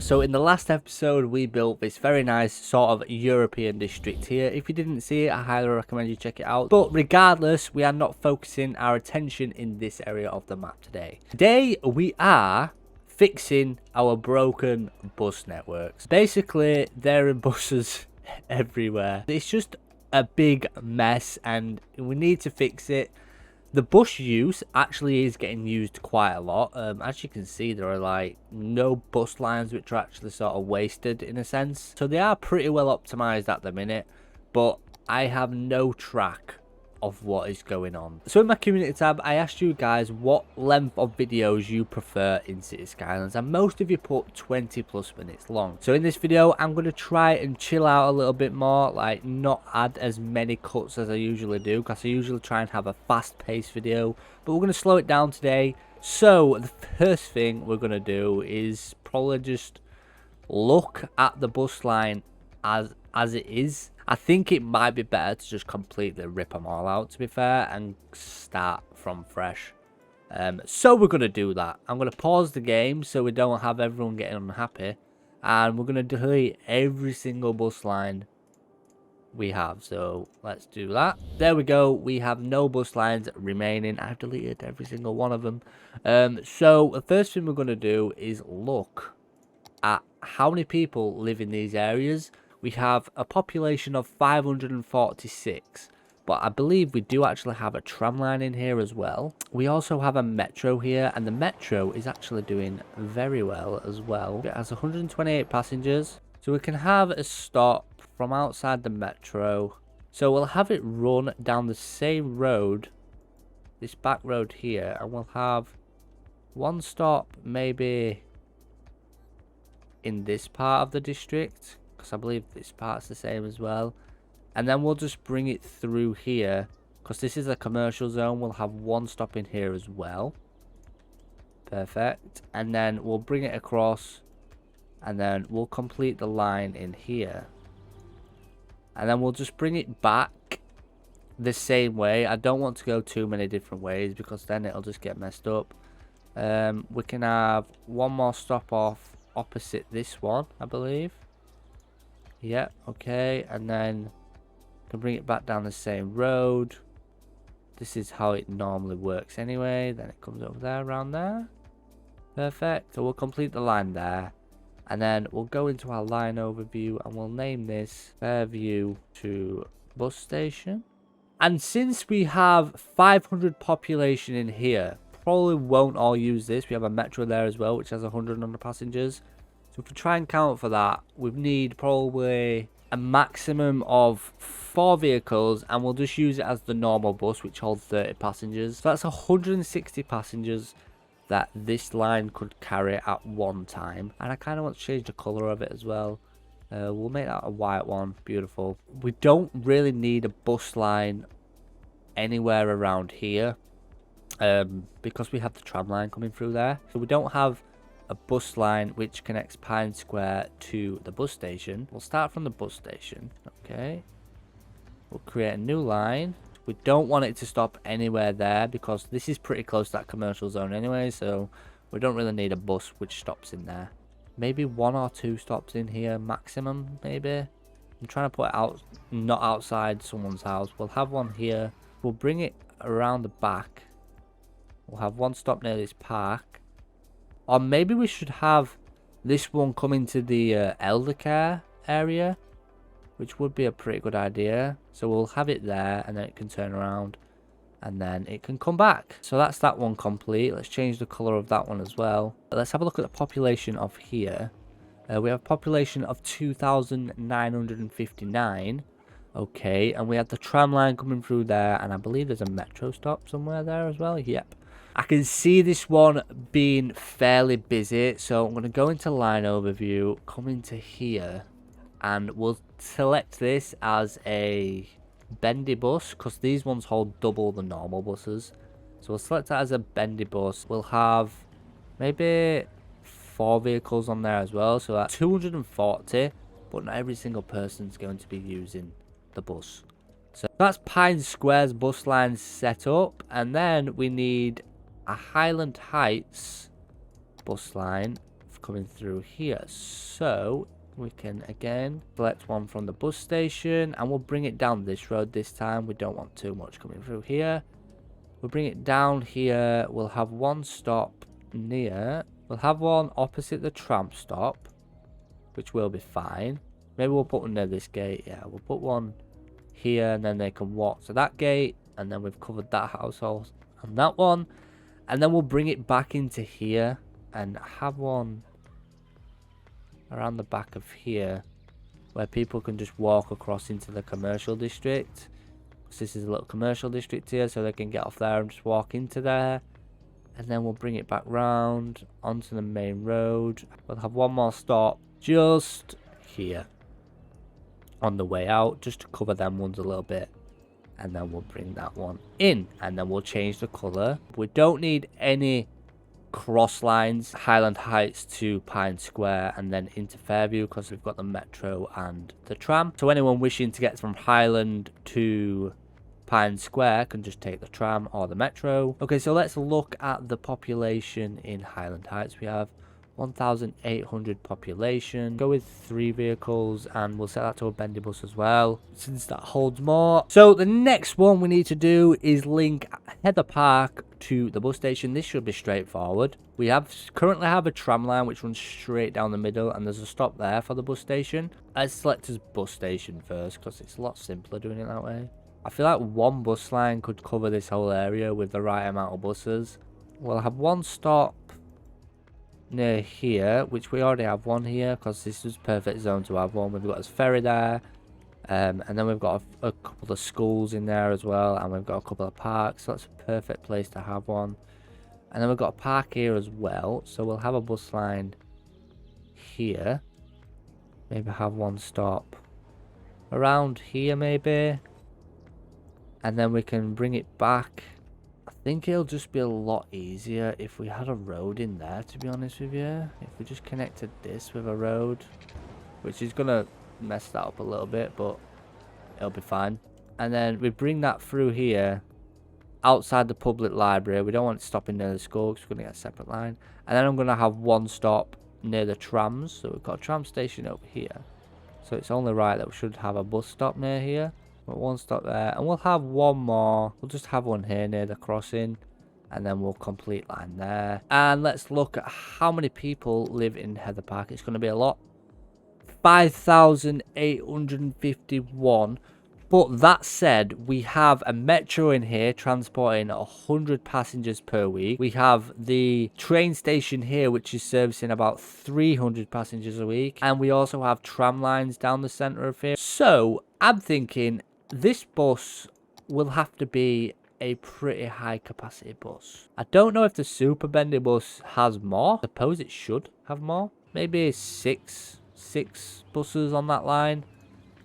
So in the last episode we built this very nice sort of European district here. If you didn't see it, I highly recommend you check it out. But regardless, we are not focusing our attention in this area of the map today. Today we are fixing our broken bus networks. Basically, there are buses everywhere. It's just a big mess and we need to fix it. The bus use actually is getting used quite a lot. As you can see, there are like no bus lines which are actually sort of wasted in a sense. So they are pretty well optimized at the minute, but I have no track of what is going on. So in my community tab, I asked you guys what length of videos you prefer in City Skylines, and most of you put 20+ minutes long. So in this video, I'm going to try and chill out a little bit more, like not add as many cuts as I usually do, because I usually try and have a fast-paced video, but we're going to slow it down today. So the first thing we're going to do is probably just look at the bus line as it is. I think it might be better to just completely rip them all out, to be fair, and start from fresh. So we're going to do that. I'm going to pause the game so we don't have everyone getting unhappy. And we're going to delete every single bus line we have. So let's do that. There we go. We have no bus lines remaining. I've deleted every single one of them. So the first thing we're going to do is look at how many people live in these areas. We have a population of 546, but I believe we do actually have a tram line in here as well. We also have a metro here, and the metro is actually doing very well as well. It has 128 passengers, so we can have a stop from outside the metro. So we'll have it run down the same road, this back road here, and we'll have one stop maybe in this part of the district, because I believe this part's the same as well. And then we'll just bring it through here, because this is a commercial zone. We'll have one stop in here as well. Perfect. And then we'll bring it across, and then we'll complete the line in here. And then we'll just bring it back the same way. I don't want to go too many different ways, because then it'll just get messed up. We can have one more stop off opposite this one, I believe. Yeah, okay, and then can bring it back down the same road. This is how it normally works anyway. Then it comes over there, around there. Perfect. So we'll complete the line there, and then we'll go into our line overview and we'll name this Fairview to bus station. And since we have 500 population in here, probably won't all use this. We have a metro there as well, which has 100 on the passengers. So if we try and count for that, we need probably a maximum of 4 vehicles, and we'll just use it as the normal bus, which holds 30 passengers. So that's 160 passengers that this line could carry at one time. And I kind of want to change the color of it as well. We'll make that a white one. Beautiful. We don't really need a bus line anywhere around here, because we have the tram line coming through there. So we don't have a bus line which connects Pine Square to the bus station. We'll start from the bus station. Okay, we'll create a new line. We don't want it to stop anywhere there, because this is pretty close to that commercial zone anyway, so we don't really need a bus which stops in there. Maybe 1 or 2 stops in here maximum, maybe. I'm trying to put it out, not outside someone's house. We'll have one here. We'll bring it around the back. We'll have one stop near this park. Or maybe we should have this one come into the elder care area, which would be a pretty good idea. So we'll have it there, and then it can turn around, and then it can come back. So that's that one complete. Let's change the color of that one as well. Let's have a look at the population of here. We have a population of 2,959. Okay, and we have the tram line coming through there, and I believe there's a metro stop somewhere there as well. Yep. I can see this one being fairly busy, so I'm going to go into line overview, come into here, and we'll select this as a bendy bus, because these ones hold double the normal buses. So we'll select that as a bendy bus. We'll have maybe 4 vehicles on there as well, so that's 240, but not every single person's going to be using the bus. So that's Pine Square's bus line set up, and then we need a Highland Heights bus line have coming through here. So we can again select one from the bus station, and we'll bring it down this road this time. We don't want too much coming through here. We'll bring it down here. We'll have one stop near. We'll have one opposite the tram stop, which will be fine. Maybe we'll put one near this gate. Yeah, we'll put one here, and then they can walk to that gate, and then we've covered that household and that one. And then we'll bring it back into here and have one around the back of here where people can just walk across into the commercial district. So this is a little commercial district here, so they can get off there and just walk into there. And then we'll bring it back round onto the main road. We'll have one more stop just here on the way out, just to cover them ones a little bit. And then we'll bring that one in, and then we'll change the colour. We don't need any cross lines, Highland Heights to Pine Square and then into Fairview, because we've got the metro and the tram. So anyone wishing to get from Highland to Pine Square can just take the tram or the metro. Okay, so let's look at the population in Highland Heights. We have 1,800 population. Go with 3 vehicles, and we'll set that to a bendy bus as well, since that holds more. So the next one we need to do is link Heather Park to the bus station. This should be straightforward. We currently have a tram line which runs straight down the middle, and there's a stop there for the bus station. Let's select as bus station first, because it's a lot simpler doing it that way. I feel like one bus line could cover this whole area with the right amount of buses. We'll have one stop near here, which we already have one here, because this is perfect zone to have one. We've got a ferry there, and then we've got a couple of schools in there as well, and we've got a couple of parks, so that's a perfect place to have one. And then we've got a park here as well, so we'll have a bus line here, maybe have one stop around here maybe, and then we can bring it back. I think it'll just be a lot easier if we had a road in there, to be honest with you. If we just connected this with a road, which is going to mess that up a little bit, but it'll be fine. And then we bring that through here, outside the public library. We don't want it stopping near the school, because we're going to get a separate line. And then I'm going to have one stop near the trams. So we've got a tram station over here. So it's only right that we should have a bus stop near here. One stop there, and we'll have one more. We'll just have one here near the crossing, and then we'll complete line there. And let's look at how many people live in Heather Park. It's going to be a lot. 5,851. But that said, we have a metro in here transporting 100 passengers per week. We have the train station here, which is servicing about 300 passengers a week. And we also have tram lines down the center of here. So I'm thinking this bus will have to be a pretty high capacity bus. I don't know if the super bendy bus has more. I suppose it should have more. Maybe six buses on that line.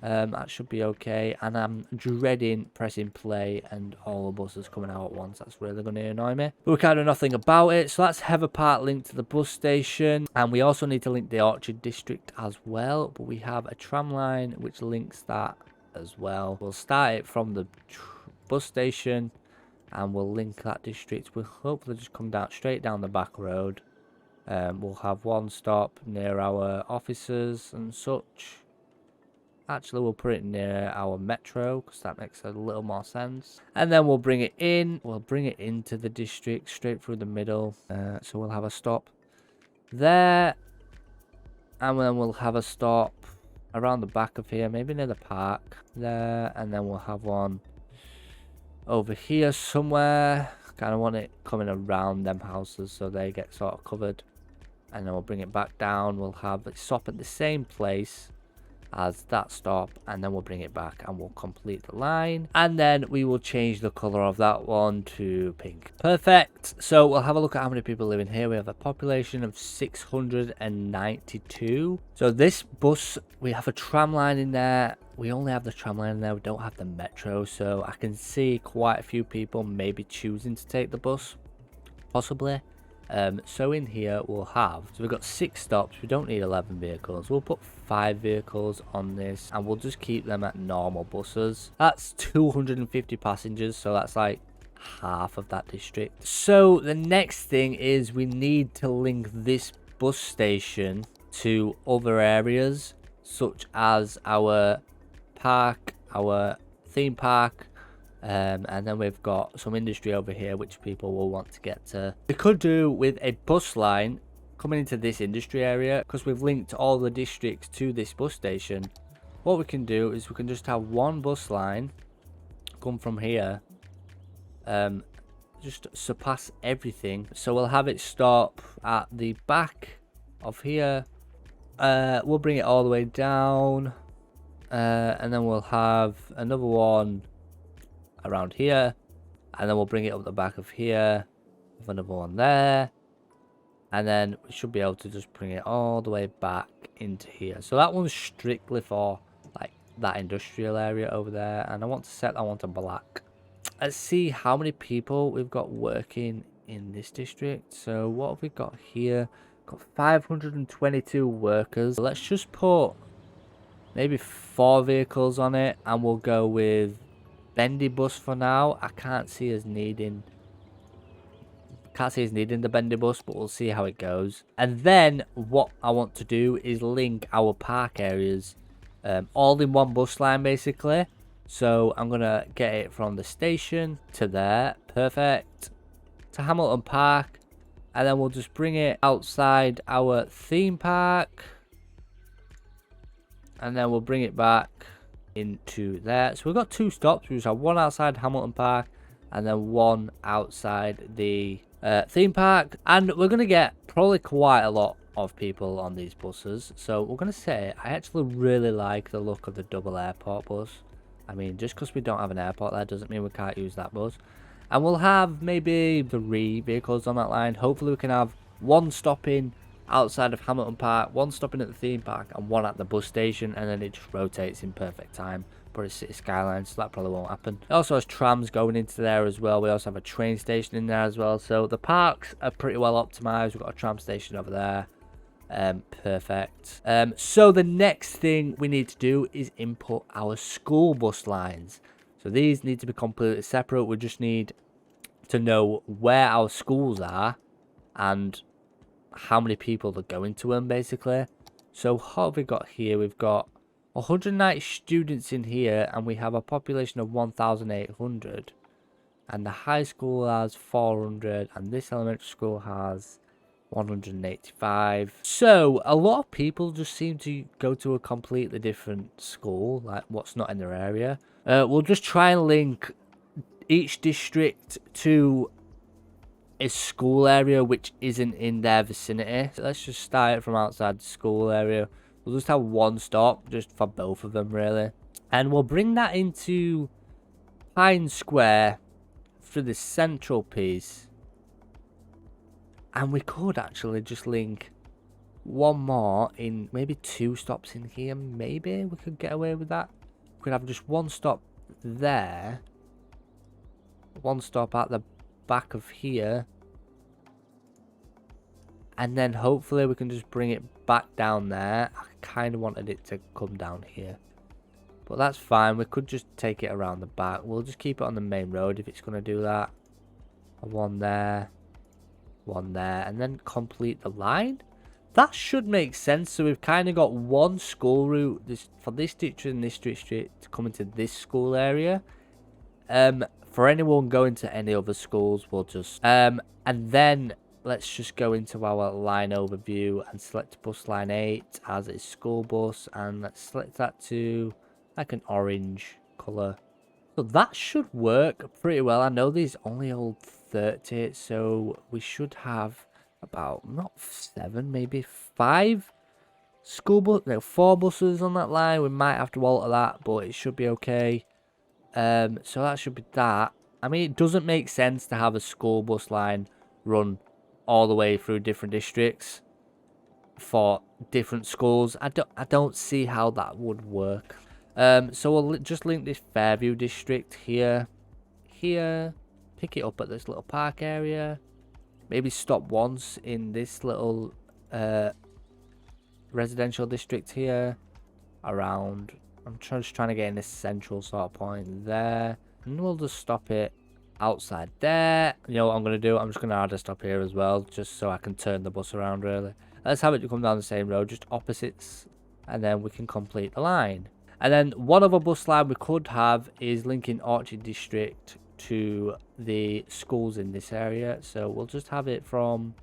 That should be okay. And I'm dreading pressing play and all the buses coming out at once. That's really going to annoy me. But we can't do nothing about it. So that's Heather Park linked to the bus station. And we also need to link the Orchard District as well. But we have a tram line which links that as well. We'll start it from the bus station, and we'll link that district. We'll hopefully just come down straight down the back road. We'll have one stop near our offices and such. Actually, we'll put it near our metro, because that makes a little more sense. And then we'll bring it in. We'll bring it into the district straight through the middle. So we'll have a stop there, and then we'll have a stop around the back of here, maybe near the park there, and then we'll have one over here somewhere. Kind of want it coming around them houses so they get sort of covered, and then we'll bring it back down. We'll have it stop at the same place as that stop, and then we'll bring it back and we'll complete the line, and then we will change the color of that one to pink. Perfect. So we'll have a look at how many people live in here. We have a population of 692. So this bus, we have a tram line in there. We only have the tram line in there. We don't have the metro, so I can see quite a few people maybe choosing to take the bus, possibly. So in here we'll have, so we've got 6 stops. We don't need 11 vehicles. We'll put 5 vehicles on this, and we'll just keep them at normal buses. That's 250 passengers, so that's like half of that district. So the next thing is we need to link this bus station to other areas, such as our park, our theme park, and then we've got some industry over here which people will want to get to. We could do with a bus line coming into this industry area, because we've linked all the districts to this bus station. What we can do is we can just have one bus line come from here, just surpass everything. So we'll have it stop at the back of here. We'll bring it all the way down, and then we'll have another one around here, and then we'll bring it up the back of here with another one there, and then we should be able to just bring it all the way back into here. So that one's strictly for like that industrial area over there, and I want to set that one to black. Let's see how many people we've got working in this district. So what have we got here? Got 522 workers. Let's just put maybe 4 vehicles on it, and we'll go with bendy bus for now. I can't see us needing the bendy bus, but we'll see how it goes. And then what I want to do is link our park areas all in one bus line basically. So I'm gonna get it from the station to there, perfect, to Hamilton Park, and then we'll just bring it outside our theme park, and then we'll bring it back into there. So we've got 2 stops. We just have one outside Hamilton Park and then one outside the theme park, and we're gonna get probably quite a lot of people on these buses. So we're gonna say I actually really like the look of the double airport bus. I mean, just because we don't have an airport there doesn't mean we can't use that bus. And we'll have maybe 3 vehicles on that line. Hopefully we can have 1 stopping outside of Hamilton Park, 1 stopping at the theme park, and 1 at the bus station, and then it just rotates in perfect time. But it's City Skylines, so that probably won't happen. It also has trams going into there as well. We also have a train station in there as well. So the parks are pretty well optimized. We've got a tram station over there. Perfect. So the next thing we need to do is input our school bus lines. So these need to be completely separate. We just need to know where our schools are and how many people are going to them basically. So what have we got here? We've got 190 students in here, and we have a population of 1,800, and the high school has 400, and this elementary school has 185. So a lot of people just seem to go to a completely different school, like what's not in their area. We'll just try and link each district to a school area which isn't in their vicinity. So let's just start it from outside the school area. We'll just have 1 stop just for both of them really, and we'll bring that into Pine Square for the central piece. And we could actually just link 1 more in, maybe 2 stops in here. Maybe we could get away with that. We could have just 1 stop there, 1 stop at the back of here, and then hopefully we can just bring it back down there. I kind of wanted it to come down here, but that's fine. We could just take it around the back. We'll just keep it on the main road if it's going to do that. 1 there, 1 there, and then complete the line. That should make sense. So we've kind of got 1 school route for this district and this district to come into this school area. For anyone going to any other schools, we'll just and then let's just go into our line overview and select bus line 8 as a school bus, and let's select that to like an orange color. So that should work pretty well. I know these only hold 30, so we should have about not 7, maybe 5 school bus, no, 4 buses on that line. We might have to alter that, but it should be okay. So that should be that. I mean, it doesn't make sense to have a school bus line run all the way through different districts for different schools. I don't see how that would work. So we'll just link this Fairview district here, pick it up at this little park area, maybe stop once in this little residential district here around. I'm just trying to get in this central sort of point there, and we'll just stop it outside there. You know what I'm going to do? I'm just going to add a stop here as well, just so I can turn the bus around really. Let's have it come down the same road, just opposites, and then we can complete the line. And then one other bus line we could have is linking Orchard District to the schools in this area. So we'll just have it from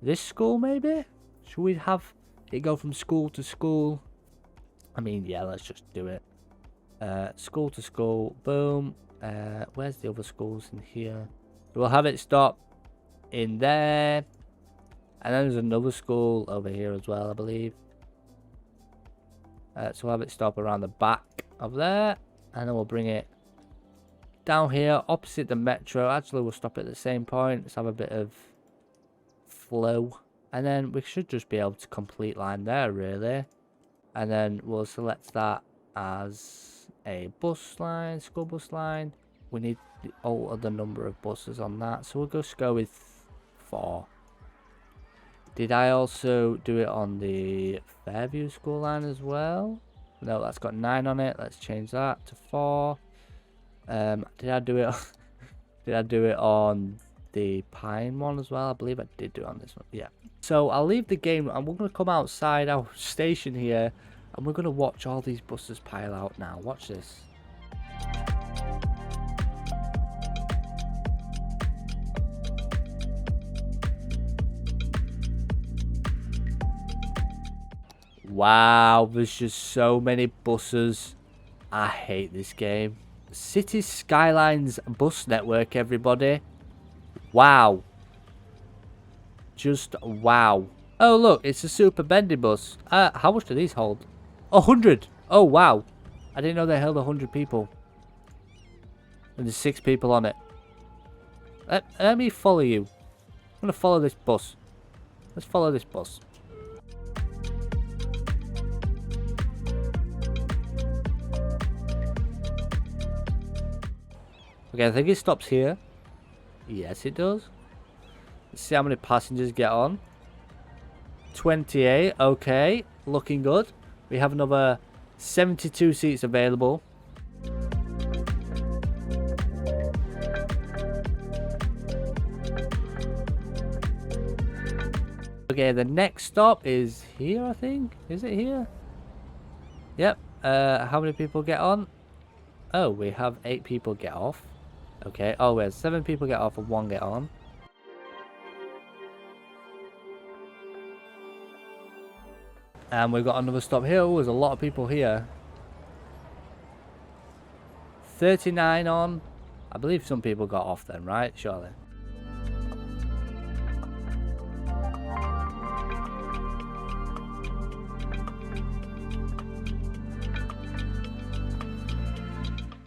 this school, maybe? Should we have it go from school to school? I mean, yeah, let's just do it. School to school, boom. Where's the other schools in here? We'll have it stop in there. And then there's another school over here as well, I believe. So we'll have it stop around the back of there. And then we'll bring it down here, opposite the metro. Actually, we'll stop at the same point. Let's have a bit of flow. And then we should just be able to complete line there, really. And then we'll select that as a bus line, school bus line. We need to alter the number of buses on that. So we'll just go with 4. Did I also do it on the Fairview school line as well? No, that's got 9 on it. Let's change that to 4. Did I do it? Did I do it on the Pine one as well? I believe I did do it on this one. Yeah. So I'll leave the game and we're going to come outside our station here and we're going to watch all these buses pile out now. Watch this. Wow, there's just so many buses. I hate this game. City Skylines bus network, everybody. Wow. Just wow. Oh, look, it's a super bendy bus. How much do these hold? 100. Oh, wow. I didn't know they held 100 people. And there's 6 people on it. Let me follow you. I'm going to follow this bus. Let's follow this bus. Okay, I think it stops here. Yes, it does. Let's see how many passengers get on. 28. Okay, looking good. We have another 72 seats available. Okay, the next stop is here, I think. Is it here? Yep. How many people get on? Oh, we have 8 people get off. Okay. Oh, we have 7 people get off and 1 get on. And we've got another stop here. Oh, there's a lot of people here. 39 on. I believe some people got off then, right? Surely.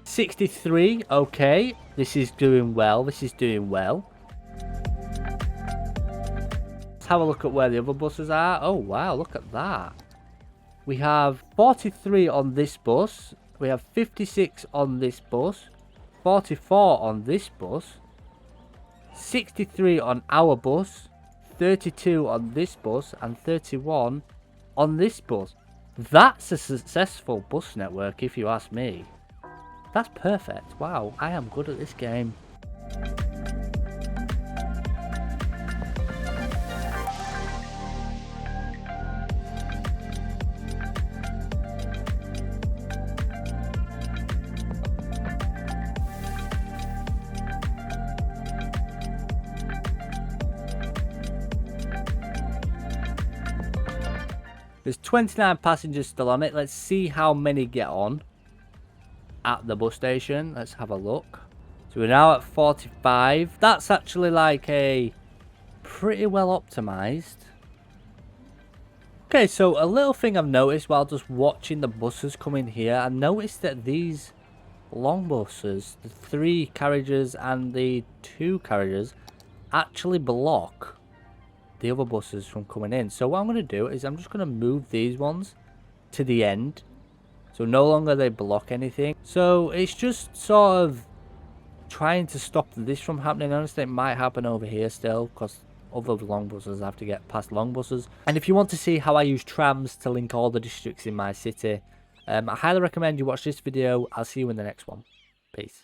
$63. Okay. This is doing well. This is doing well. Let's have a look at where the other buses are. Oh, wow. Look at that. We have 43 on this bus. We have 56 on this bus. 44 on this bus. 63 on our bus. 32 on this bus. And 31 on this bus. That's a successful bus network, if you ask me. That's perfect. Wow, I am good at this game. There's 29 passengers still on it. Let's see how many get on at the bus station. Let's have a look. So we're now at 45. That's actually like a pretty well optimized. Okay, so a little thing I've noticed while just watching the buses come in here, I noticed that these long buses, the 3 carriages and the 2 carriages, actually block the other buses from coming in. So what I'm going to do is I'm just going to move these ones to the end. So no longer they block anything. So it's just sort of trying to stop this from happening. Honestly, it might happen over here still because other long buses have to get past long buses. And if you want to see how I use trams to link all the districts in my city, I highly recommend you watch this video. I'll see you in the next one. Peace.